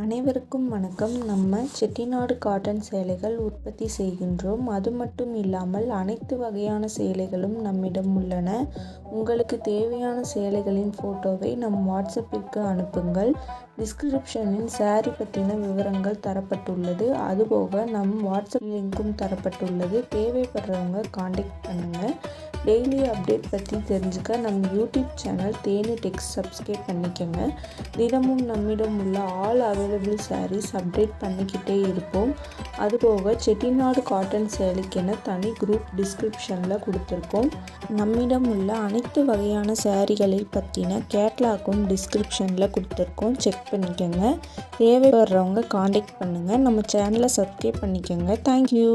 அனைவருக்கும் வணக்கம். நம்ம செட்டிநாடு காட்டன் சேலைகள் உற்பத்தி செய்கின்றோம். அது மட்டும் இல்லாமல் அனைத்து வகையான சேலைகளும் நம்மிடம் உள்ளன. உங்களுக்கு தேவையான சேலைகளின் ஃபோட்டோவை நம் வாட்ஸ்அப்பிற்கு அனுப்புங்கள். டிஸ்கிரிப்ஷனில் சாரி பற்றின விவரங்கள் தரப்பட்டுள்ளது. அதுபோக நம் வாட்ஸ்அப் லிங்க்கும் தரப்பட்டுள்ளது. தேவைப்படுறவங்க காண்டாக்ட் பண்ணுங்கள். டெய்லி அப்டேட் பற்றி தெரிஞ்சுக்க நம்ம யூடியூப் சேனல் தேனி டெக்ஸ் சப்ஸ்கிரைப் பண்ணிக்கோங்க. தினமும் நம்மிடம் உள்ள ஆல் அவைலபிள் சாரீஸ் அப்டேட் பண்ணிக்கிட்டே இருப்போம். அதுபோக செட்டிநாடு காட்டன் சேலைக்கென தனி குரூப் டிஸ்கிரிப்ஷனில் கொடுத்துருக்கோம். நம்மிடம் உள்ள அனைத்து வகையான சாரீகளை பற்றின கேட்லாக்கும் டிஸ்கிரிப்ஷனில் கொடுத்துருக்கோம். செக் பண்ணிக்கோங்க. தேவைப்படுறவங்க காண்டாக்ட் பண்ணுங்கள். நம்ம சேனலை சப்ஸ்கிரைப் பண்ணிக்கோங்க. தேங்க்யூ.